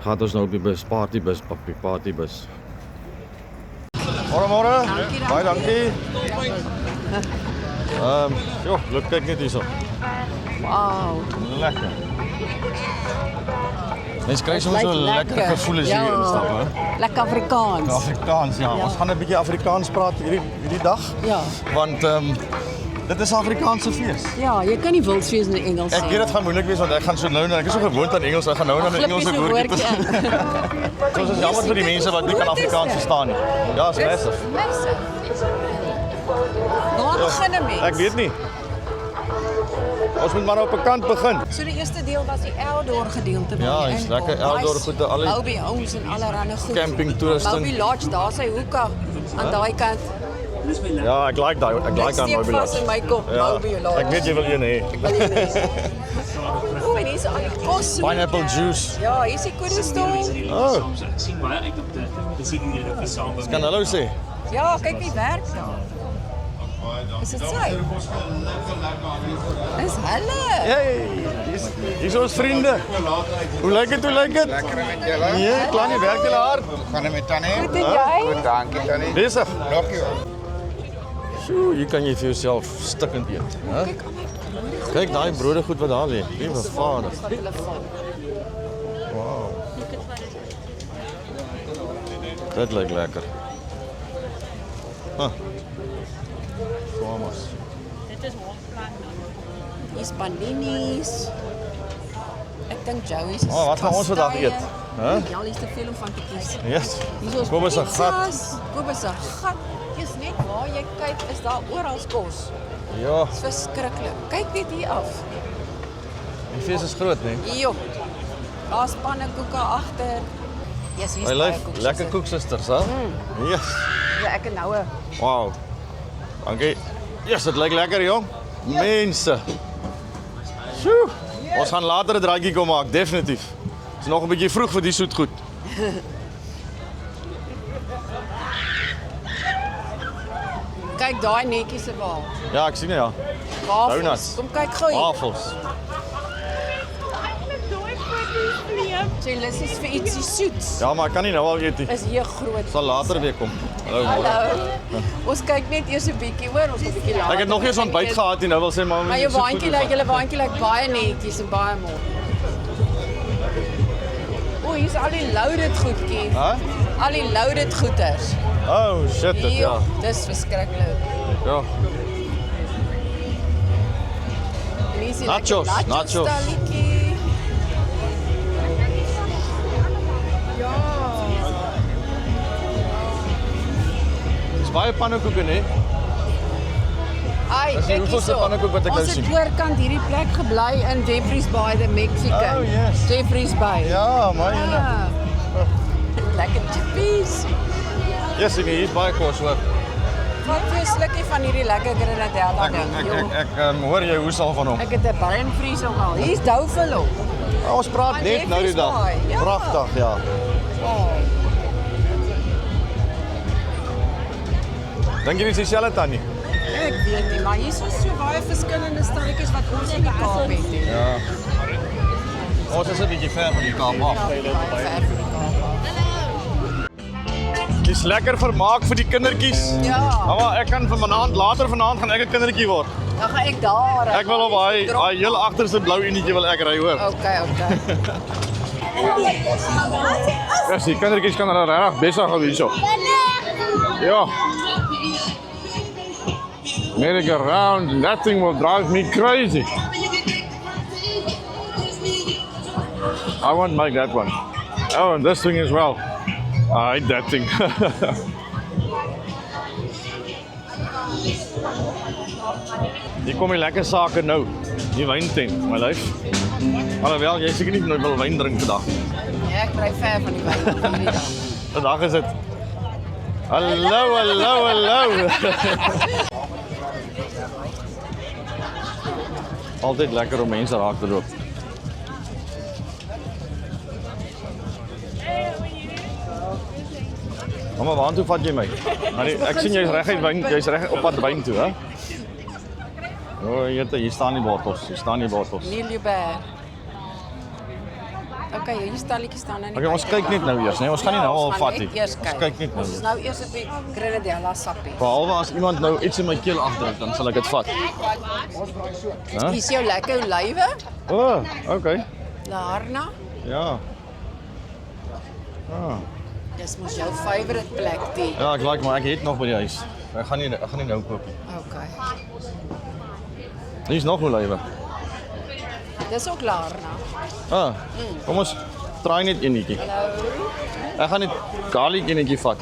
Gaat ons nou op die bus, partybus, papi, partybus. Môre. Baie dankie. Joh, look, kyk net hierso. Wow. Lekker. Mens kry soms so lekker gevoel as jy hier instap, hè? Lekker Afrikaans. Afrikaans, ja. Ons gaan 'n bietjie Afrikaans praat hierdie dag. Ja. Want dit is 'n Afrikaanse fees. Ja, jy kan nie wilsfees in Engels Ek weet dit gaan moeilik wees want ek gaan so nou ek is so gewoond aan Engels, ek gaan nou na 'n Engelse woordjie. Soos is jammer vir die mense wat nie kan Afrikaans verstaan nie. Ja, is massive. Waar begin 'n mens? Ek weet nie. Ons moet maar op 'n kant begin. So die eerste deel was die Eldor gedeelte. Ja, is lekker Eldor goede al die Bobby Homes en allerlei goed. camping toerusting. Bobby Lodge, daar sy hoeke aan daai kant. Ja, ek like daai Bobby Lodge. In my kop, Ja, Bobby Lodge. ek weet jy wil een hê. O, en hier is al die kos. Pineapple juice. Ja, hier is die koedelstoel. Oh, Ek sien baie uit op die besiening vir saam. kan hallo sê. Ja, kyk wie werk daar. Is dit sy? Dis hulle. Hey, hier is ons vriende. Hoe lyk dit? Lekker met julle. Nee, klaar nie, werk julle hard. Gaan dit met Tannie? Goed en jy? Goed, dankie Tannie. Besig. Dankie hoor. Sjoe, hier kan jy vir jouself stikkend eet, hè? Kyk daai brode goed wat daar lê. Liewe Vader. Wow. Dit lyk lekker. Swamas. Hier's paninis. Ek dink Joey's is Wat gaan ons vandag eet? Hè? Ja, hier's te veel om van te kies. Yes. Hier is Kobus se gat. Kobus se gat. Dis net waar jy kyk, is daar oral kos. Ja, Dis verskriklik. Kyk net hier af. die fees is groot, né? Jo. Daar's pannekoeke agter. Yes, hier's Hy lyk koekies. lekker koeksusters, hè? Yes. Ja, ek het nou 'n Wow. Dankie. Yes, dit lyk lekker, jong. Mense. Sjoe. Ons gaan later 'n draaitjie kom maak, definitief. Dit is nog 'n bietjie vroeg vir die soet goed. kyk daai netjies se waar. Ja, ek sien ja. Wafels. Donuts. Kom kyk gou hier. Wafels. Sy lus is vir ietsie soets. Ja, maar ek kan nie nou al eet nie. Is hier groot. Sal later weer kom. Hallo. môre. Hallo. Ons kyk net eers 'n bietjie hoor, ons 'n bietjie later. Ek het nog nie eens ontbyt gehad nie, nou wil sê Maar jou waantjie lyk, julle waantjie lyk baie netjies en baie mooi. O, hier's al die loaded goedjies. Hæ? Al die loaded goeders. Oh, shit, dit ja. Hier, dis verskriklik. Ja. En hier is die Nachos, lekker nachos. stalletjie. Ja. Dis baie pannekoeke, né? Ai, Dis die kyk hoeveelste hierso. pannenkoek wat ek nou Ons sien. het oorkant hierdie plek gebly in Jeffreys Bay, the Mexican. Oh, yes. Jeffreys Bay. Ja, maar jene. Ah. Lekker chippies. Ja, sien hier is baie kos hoor. Wat vir 'n slukkie van hierdie lekker grenadella ding. Ek hoor jy hoes al van hom. Ek het 'n brain freeze al. Hier's Douwville. Ons praat net nou die dag. Jeffreys Bay, ja. Pragtig, ja. Oh. Dink jy dis dieselfde tannie? Ek weet nie, maar hier is so baie verskillende stalletjies wat ons in die Kaap het. Ja. Ons is 'n bietjie ver van die Kaap af. Baie ver van die Kaap. Dis lekker vermaak vir die kindertjies. Ja. Maar ek kan later vanaand gaan ek 'n kindertjie word. Dan gaan ek daar. Ek wil op daai heel agterste blou unietjie wil ek ry hoor. Okay. Ja, die kindertjies kan hulle regtig besig hou hierso. Ja. Merry around and that thing will drive me crazy. I won't make that one. Oh, and this thing as well. I hate that thing. Hier kom die lekker sake nou. Die wyntent, my lief. Alhoewel, jy seker nie nou wil wyn drink vandag. Ja, ek bly ver van die wyn van die dag. Vandag is dit. Hallo. Altyd lekker om mense raak te loop. Mamma, waartoe vat jy my? Ek sien jy's reg op pad wyn toe, hè? O, hier staan die bottels, Neil Hubert. Okay, hierdie stalletjie staan nou nie. Okay, ons kyk net nou eers, nee. Ons gaan nie nou al vat nie. Eers Ons kyk. kyk net nou. Ons is nou eers op die Grenadella sappie. Behalwe as iemand nou iets in my keel afdruk, dan sal ek dit vat. Hier is jou lekker olywe, O, okay. Laarna. Ja. Dis mos jou favourite plek die. Ja, ek like maar ek het nog by die huis. Ek gaan nie nou koop nie. Okay. Hier is nog olywe. Dis ook Laarna. Kom ons try net eenetjie. Hallo. Ek gaan net garlic eenetjie vat.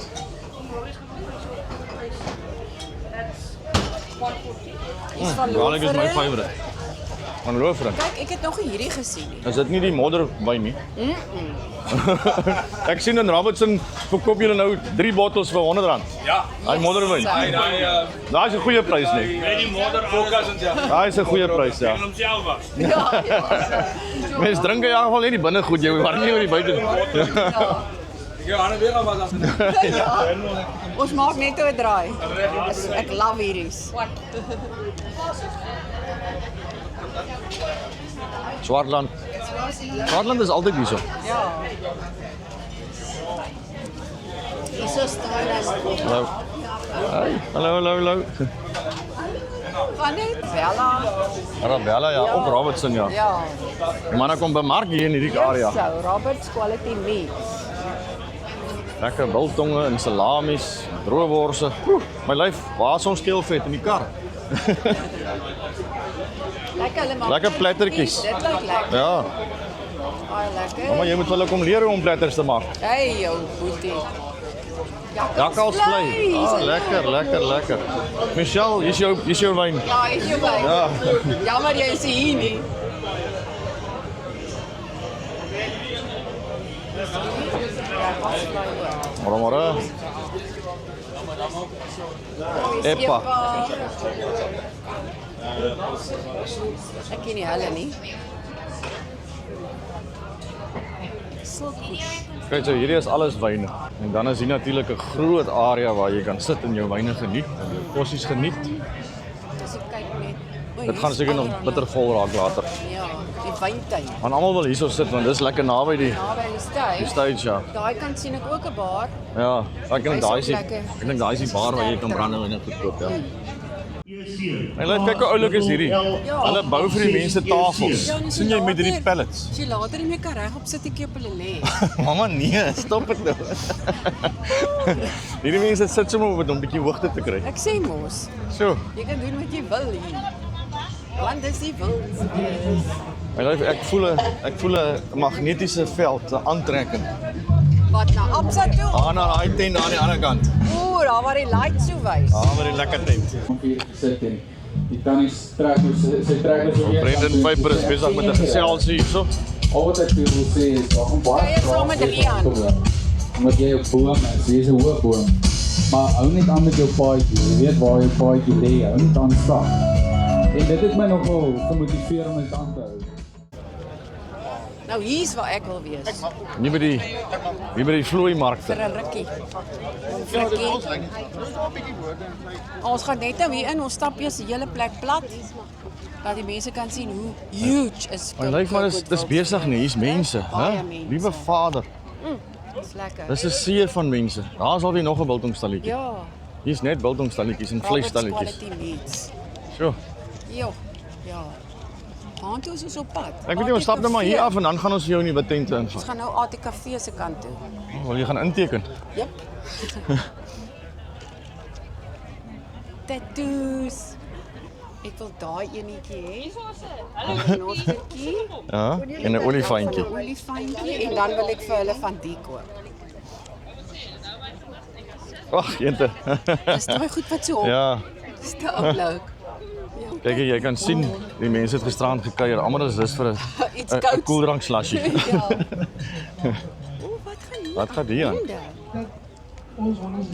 Dis van Garlic is my Loferen. favorite. Van Loferen. Kyk, ek het nog nie hierdie gesien nie. Is dit nie die modderwyn nie? Ek sien in Robertson verkoop julle nou 3 bottels vir R100. Ja. Hy modderwyn. Daai is 'n goeie prys nie. Nee, die modder fokus en ja. Daai is 'n goeie prys ja. En homself was. Ja. Mens drink in elk geval net die binne goed, jy hoef nie oor die buite. Ek gaan nou weer wat af. Ons maak net 'n draai. Ek love hierdie. Swartland. Swartland is altyd hierso. Ja. Hier is staan Hallo. Hey, hallo. Van net Bella. Arabella ja, ook Robertson ja. Ja. Die manne kom bemark hier in hierdie area. So, Robert's Quality Meats. Lekker biltonge en salamies, droëworse. My lyf, waar is ons keelvet in die kar? Lekker hulle maak. Lekker plattertjies. Dit lyk lekker. Ja, Baie lekker. maar jy moet hulle kom leer om platters te maak. Hey jou boetie. Jakkalsvlei. Lekker. Michelle, hier's jou wyn. Ja, is jou by. Ja. Jammer jy is hier nie. Môre. Epa. Ek ken nie hulle nie. Silkbush. Kyk, so hierdie is alles wyne. En dan is hier natuurlik 'n groot area waar jy kan sit en jou wyne geniet en jou kossies geniet. Dis ek kyk net. Dit gaan seker nog bittervol raak later. Ja, die wyntuin. Want almal wil hierso sit want dis lekker naby die Naby die stage ja. Daai kant sien ek ook 'n bar. Ja, ek dink daai is die lekker. ek dink daai is die bar waar jy kan brandewyne goed koop ja. En laat kyk hoe oulik is hierdie. Hulle bou vir die mense tafels. Sien jy met hierdie pallets? As jy later nie meer kan regop sit ek op hulle lê. Mamma nee, stop dit nou. Hierdie mense sit sommer om 'n bietjie hoogte te kry. Ek sê mos, So, jy kan doen wat jy wil hier. Want dis die wild. ek voel 'n magnetiese veld, 'n aantrekking. Wat na Absa toe? Daar na daai tent aan die ander kant. Oeh, daar waar die light so wys. Daar waar die lekker tent. Hier gesit en die tannies trek sy trek so Brendan Piper is besig met 'n geselsie hierso. Al wat ek vir wil sê is daar gaan baie Kyk, saam met Rian. Omdat jy 'n boom is, jy is 'n hoë boom. Maar hou net aan met jou paadjie. Jy weet waar jou paadjie lê, hou net aan stap. En dit het my nogal gemotiveer om dit aan te hou. Nou hier's waar ek wil wees. Nie by die vloeimarkte. Vir 'n rukkie. Rukkie. Ons gaan net nou hier in, ons stap eers die hele plek plat. Dat die mense kan sien hoe huge is. My lyf maar dis besig nie, hier's mense, hè? Baie mense. Liewe Vader, Dis lekker. dis 'n see van mense. Daar's alweer nog 'n biltongstalletjie. Ja. Hier's net biltongstalletjies en Robert's vleisstalletjies. Quality Meats. So, Jo. Ja. Gaan toe is ons op pad. ek weet nie, ons stap nou maar hier af en dan gaan ons jou in die wit tente Ons invat. gaan nou ATKV se kant toe. Wil jy gaan inteken? Jep. Tattoos. Ek wil daai enetjie hê. 'n Nostertjie. Ja, en 'n olifantjie. 'n Olifantjie en dan wil ek vir hulle van die koop. Wag, jente. Dis daai goed wat so op. Ja, Dis te oudlik. kyk jy kan sien die mense het gisterand gekuier. Almal is dis vir 'n Iets 'n kouds. koeldrank slashy. Ja. O, wat gaan hier? Wat gaan hier aan? Ons honde.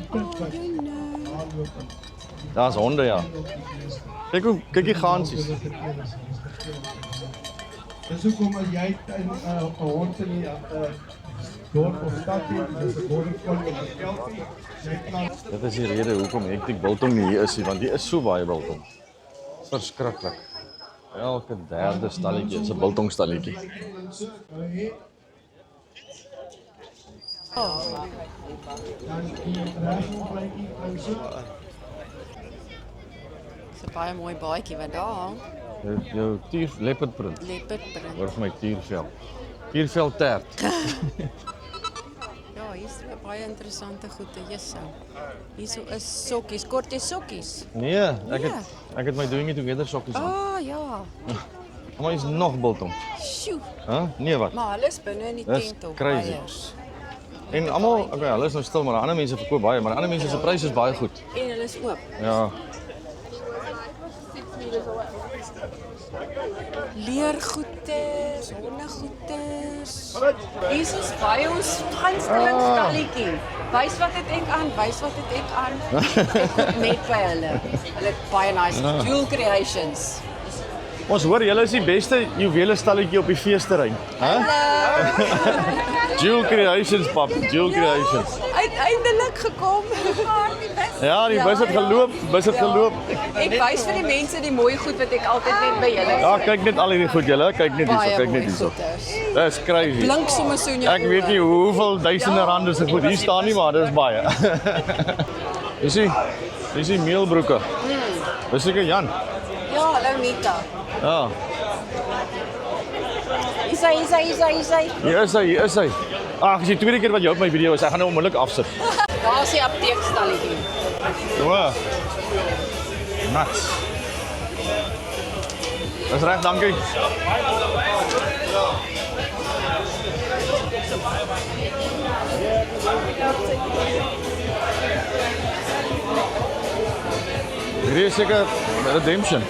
Daar's honde ja. Kyk die gansies. Dis hoekom as jy in 'n hond in 'n dorp of stad het, dis 'n border collie of 'n kelpie, jy kan Dit is die rede hoekom ek die biltong nie hier is nie, want hier is so baie biltong. Verskriklik. Elke derde stalletjie is 'n biltongstalletjie. Dan die reisblaadjie bring so. Dis 'n baie mooi baadjie wat daar hang. Jou leopardprint. Leopardprint. Hoor vir my tiervel. Tiervel tert. Ja, hier is baie interessante goede. Jessou. Hierso is sokkies, korte sokkies. Nee, ek het my doing it together sokkies aan. Ah, ja. Maar is nog biltong. Sjoe. Hæ? Nee wat? Maar hulle is binne in die Dis tent op. crazy. Beiers. En almal, okay, hulle is nou stil, maar ander mense verkoop baie, maar ander mense se pryse is baie goed. En hulle is oop. Ja. Leergoeders, hondegoeders. Hier is baie ons gunstelingsstalletjie. Wys wat het ek aan, wys wat het ek aan. Ek koop net by hulle. Hulle het baie nice Jewel Creations. Ons hoor julle is die beste juwele stalletjie op die feesterrein. Hæ? Jewel Creations pap, Jewel Creations. Uiteindelik gekom. Ja, die bus het geloop, Ek wys vir die mense die mooi goed wat ek altyd net by julle Ja, kyk net al hierdie goed julle, kyk net hierso, kyk net hierso. Dis crazy. Blink sommer so in jou Ek weet nie hoeveel duisende rande se goed hier staan nie, maar dis baie. Dis die meelbroeke. Dis seker Jan. Ja, hallo Nita. Ja. Hier is hy. Ag, as jy tweede keer wat jy op my video is, ek gaan nou onmiddellik afsit. Daar is die apteekstalletjie. O. Nuts. Dis reg, dankie. Hierdie is seker Redemption.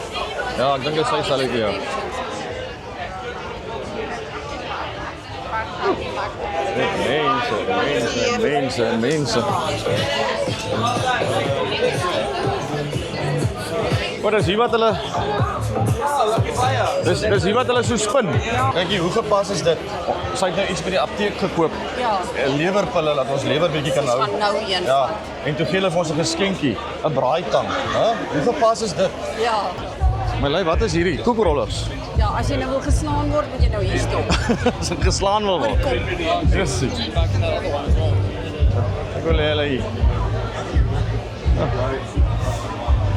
Ja, ek dink dit is sy stalletjie, ja. Mense. Wat is hier wat hulle Dis hier wat hulle so spin. Kyk hier, hoe gepas is dit? Sy het nou iets by die apteek gekoop. Ja. 'n Lewerpille dat ons lewer bietjie kan hou. Ons gaan nou een Ja, vat. en toe gee hulle vir ons 'n geskenkie, 'n braaitang, hè? Hoe gepas is dit? Ja. My lei, wat is hierdie? Koekrollers. Ja, as jy nou wil geslaan word, moet jy nou hier stop. As ek geslaan wil word. Presies. Ek wil hulle hier.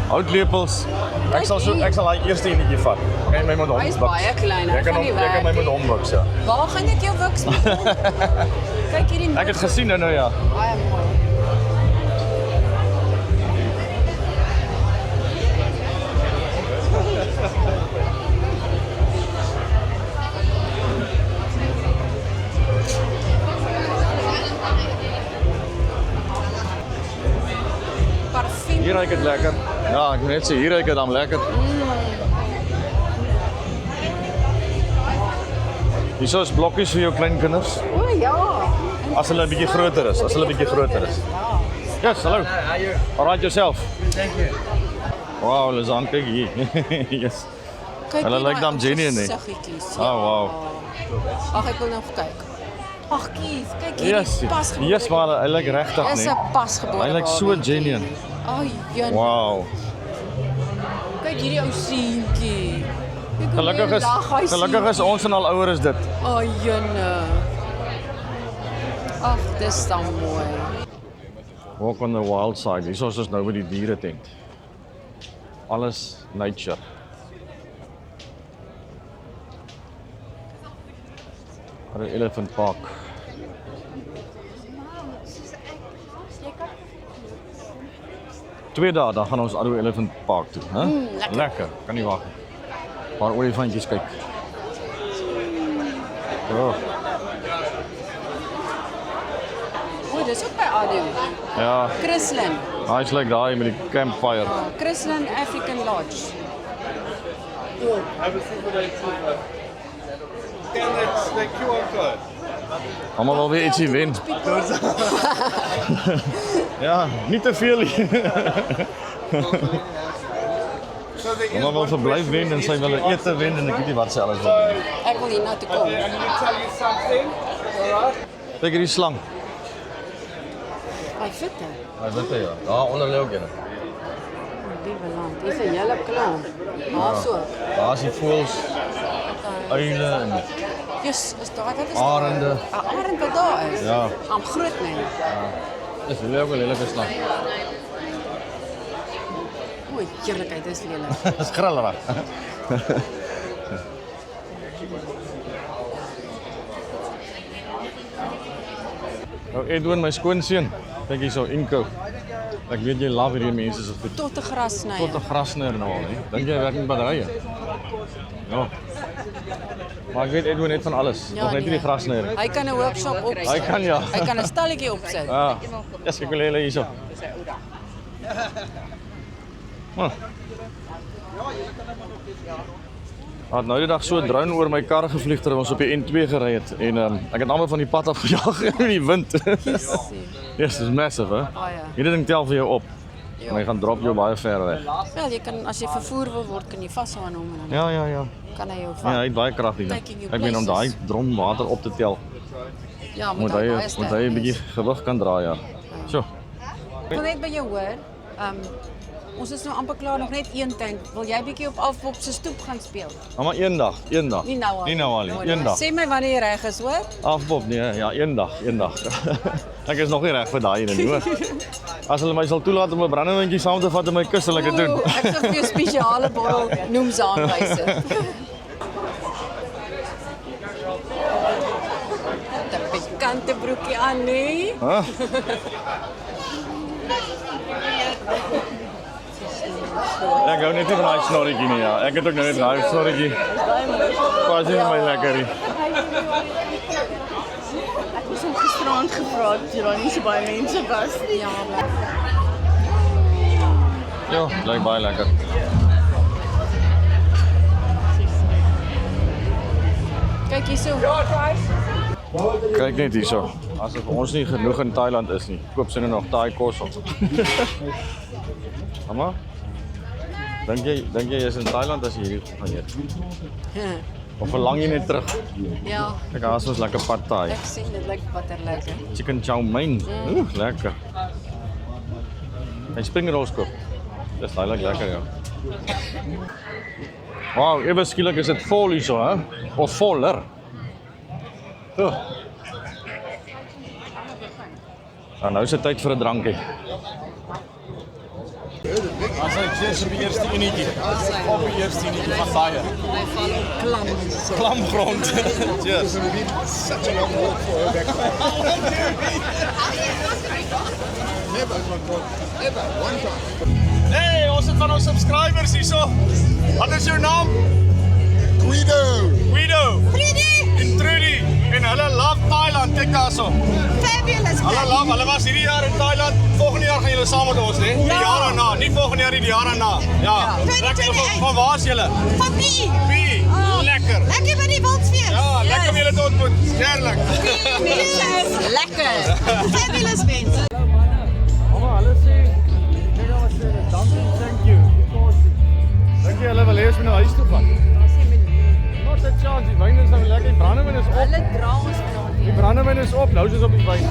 Houtlepels. Ek sal daai eerste enetjie vat. En my met hom. Hy is baie klein, hy Ek kan gaan nie my werk met hom wiks, ja. Waar gaan ek jou wiks met hom? Kyk hierdie Ek het gesien nou ja. baie mooi. Parfum. Hier ruik dit lekker. Ja, ek moet net sê hier ruik dit dan lekker. Hier is blokkies vir jou klein kinders. O ja. As hulle 'n bietjie groter is, Yes, hallo. All right yourself. Thank you. Wow, Lizan, kyk hier. Yes. Kyk Hulle hier lyk daai dan genuine, nee. siggetjies, Oh, wow. Ag, ek wil nou kyk. Ag, kies, kyk hierdie Yes. pasgebore. Yes, maar hy lyk regtig, Dis nee. 'n pasgebore. Hy lyk so babatjie. genuine. Ai, jene. Wow. Kyk hierdie ou seentjie. Kyk hoe Gelukkig hy lag, hy is seentjie. ons en al ouer is dit. Ai, jene. Ag, dis dan mooi. Walk on the wild side. Hier is ons nou by die diere tent. Alles nature. Our elephant park. Twee dae dan gaan ons Arrow Elephant Park toe, hè? Lekker, kan nie wag nie. Paar olifantjies kyk. Oh, O, dis ook by Adu. ja, Chrislyn. hy's like daai met die campfire. Chrislyn African Lodge. Almal wil weer ietsie wen. Ja, nie te veel nie. Almal wil verblyf wen en sy wil ete wen en ek weet nie wat sy alles wil doen. Ek wil hier na toe kom. Kyk hierdie slang. Hy fitte. Hy weet jy ja. Daar onder lê ook een. Liewe land, dis 'n hele klomp. Maar so. Daar is die voëls, uile en Jy's, is daar, wat is Arende. daar? 'n Arend wat daar is? Ja. Am groot nee. Dis ook 'n lelike slag. Oei, heerlikheid, dis lelik. Dis grillerig. Nou Edwin, my skoonseun. Kyk hierso, Inko. Ek weet jy love hierdie mense se goed. Tot 'n grassnyer. Tot 'n grasnier nou al, nie? Dink jy hy werk met batterye? Ja. Maar ek weet Edwin net van alles. Nog net nie die grasnier. Hy kan 'n workshop opsit. Hy kan ja. Hy kan 'n stalletjie opsit. Ja. Yes, ek wil hulle hierso. Had nou die dag so 'n drone oor my kar gevlieg terwyl ons op die N2 gery het en ek het almal van die pad af gejaag in die wind. Yes, dis massive, hè? Ah ja. Hierdie ding tel vir jou op. En hy gaan drop jou baie ver weg. Wel, jy kan as jy vervoer wil word, kan jy vashou aan hom en dan Ja. kan hy jou Ja, vat. hy het baie krag hier. Taking you Ek meen om daai places. drom water op te tel, Ja, moet hy hy baie sterk 'n bietjie wees. gewig kan dra, ja. So. Ek wil net by jou hoor. Ons is nou amper klaar, nog net een tank. Wil jy bietjie op Afpop se stoep gaan speel? Maar eendag. Nie nou al. Nie nou al nie, eendag. Sê my wanneer jy reg is, hoor? Afpop nee, ja, eendag. Ek is nog nie reg vir daai ene nie, hoor. As hulle my sal toelaat om 'n brandewindjie saam te vat in my kus, sal ek dit doen. Ek sal vir jou spesiale bottel noems aanwys. 'n Pikante broekie aan, nee. Huh? Ek hou net nie van daai snorretjie nie, ja. Ek het ook nou net daai snorretjie. Pas nie my lekker nie. Ek was hom gisterand gevra dat daar nie so baie mense was nie. Ja, Ja, lyk baie lekker. kyk hierso. Kyk net hierso. Asof ons nie genoeg in Thailand is nie. Koop sy nou nog Thai kos op. Mamma? Dink jy is in Thailand as jy hierdie gaan eet? Of verlang jy net terug? Ja, Kyk, daar is ons lekker pad Thai. ek sien dit lyk baie lekker. Chicken chow mein. Lekker. En springrolls koop. Dis daai lekker, ja. Wow, ewe skielik is dit vol hierso, hè? Of voller. Nou is dit tyd vir 'n drankie. As ek sê die eerste enetjie. Op die eerste enetjie van baie. Hy val op klam. Klamgrond. Cheers. Such a long walk for her back home. Never, ever, one time. Hey, ons het van ons subscribers hierso. Wat is jou naam? Guido. Guido. Trudy, En Trudy. En hulle love Thailand. Kyk daarso. fabulous. Hulle was hierdie jaar in Thailand. Volgende jaar gaan julle saam met ons, hè? Die jaar daarna, nie volgende jaar nie, die jaar daarna. Ja. Lekker. Van waar is julle? Van wie? Wie? Lekker. Lekker by die Wildsfees. Ja, lekker om julle te ontmoet. Heerlik. Mense, lekker. Fabulous mense. Mama, hulle sê, kyk nou as hulle thank you. Dink jy hulle wil hê ons moet na huis toe gaan? Not a chance, die wyn is nou lekker, die brandewyn is op. Hulle dra ons vanaand Die weer. brandewyn is op, nou is ons op die wyn.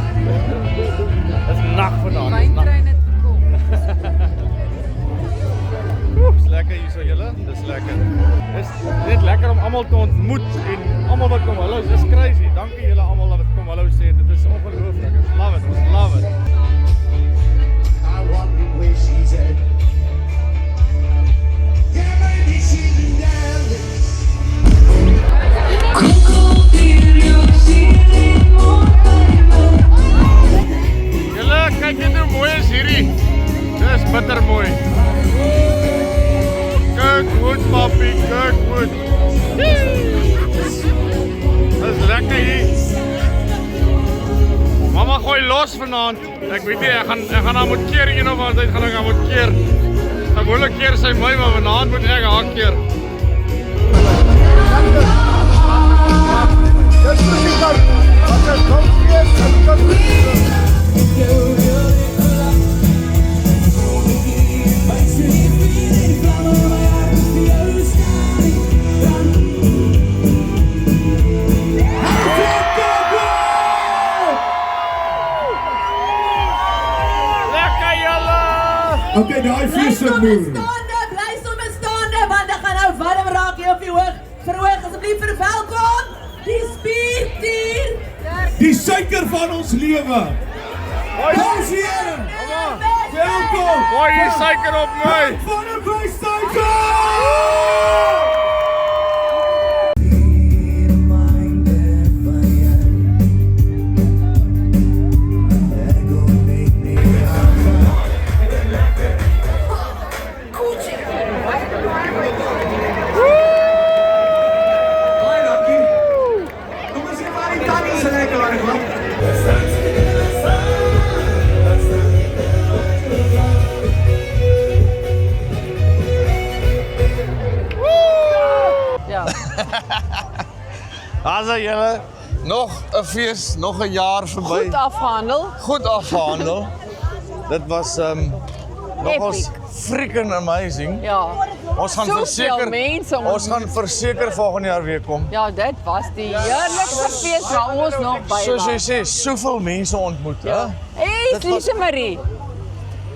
Dis nag vanaand. dis nag. Wyntrein het gekom. Dis lekker hier so julle, dis lekker. Dis net lekker om almal te ontmoet en almal wat kom hallo, dis crazy. Dankie julle almal wat kom hallo sê. Dit is ongelooflik. Ons love it. Ons love it. I wonder where she's at. Yeah, maybe she's been down there. Julle, kyk net hoe mooi is hierdie. Dis bitter mooi. Kirkwood, papi, Kirkwood. Dis lekker hier. Mama gooi los vanaand. Ek weet nie, ek gaan haar moet keer een of ander tyd gaan ek haar moet keer. Gewoonlik keer sy my, maar vanaand moet ek haar keer. Dis presies wat ek kom weer en kom weer. Lekker julle! Okay, daai feeslik moer. Bly sommer staande, want ek gaan nou warm raak hier op die hoog. Verhoog asseblief verwelkom die die suiker van ons lewe. Dames en heren, welkom. Gooi hier suiker op my. Van een feestsuiker! Ja. Daar julle, nog 'n fees, nog 'n jaar verby. Goed afgehandel. Goed afgehandel. Dit was nogals freaking amazing. Ja. Ons gaan Soveel verseker mense ons gaan verseker volgende jaar weer kom. Ja, dit was die heerlikste fees waar ons nog by Soos jy was. sê, soveel mense ontmoet, hè? Hey, Dit was- Lise Marie.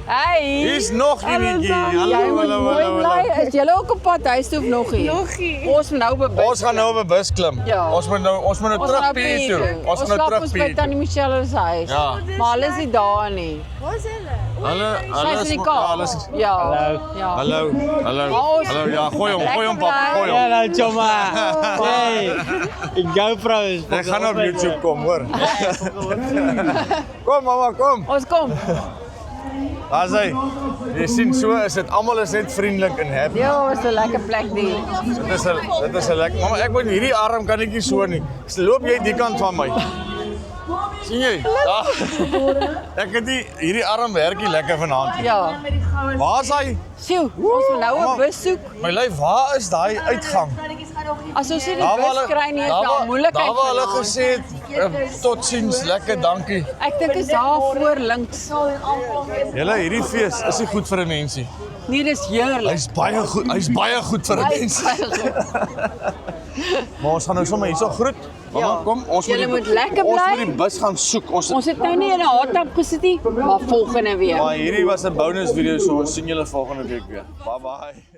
Hey. Hier's nog ietjie. Jy Hallo, moet hallo, mooi hallo, bly. hallo. Is julle ook op pad huis toe of nog nie? Nog nie. Ons moet nou op 'n bus. Ons gaan nou op 'n bus klim. Ja. Ons moet nou Ons terug gaan Piet toe. Ons moet nou slaap terug ons by Piet toe. Tannie Michelle se huis. Ja. Maar hulle is nie daar nie. Waar is hulle? Hallo, Sy is in die Kaap. hulle is Ja. Ja. Hallo. Hallo. Maar ons- Hallo. Ja, gooi hom Lekker pap, bly. gooi hom. Hello, Choma. Hey, GoPro is. Hy gaan op YouTube kom, hoor. Kom mamma, kom. Ons kom. Daar's hy. Jy sien so is dit almal is net vriendelik en happy. Ja, is 'n lekker plek die. Dit is 'n lekker. Mamma, ek moet hierdie arm kan ek nie so nie. Loop jy die kant van my. Sien jy? Ja. Ek het nie hierdie arm werk nie lekker vanaand. Ja. Waar's hy? Sjoe, ons moet nou 'n Mamma, bus soek. My lyf, waar is daai uitgang? As ons nie die Daar waar bus hulle- kry nie, is daar daar waar- moeilikheid. Daar waar hulle vanaand. gesê het totsiens, lekker, dankie. Ek dink is daar voor links. Julle, hierdie fees is nie goed vir 'n mensie. Nee, dis heerlik. Hy's baie goed vir 'n Baie mens. goed. Maar ons gaan nou sommer hierso groet. Mamma, Ja. kom, ons Julle die- moet lekker Ons bly. moet die bus gaan soek. Ons het nou nie in 'n hardtap gesit nie, maar volgende week. Maar hierdie was 'n bonus video, so ons sien julle volgende week weer. Bye bye.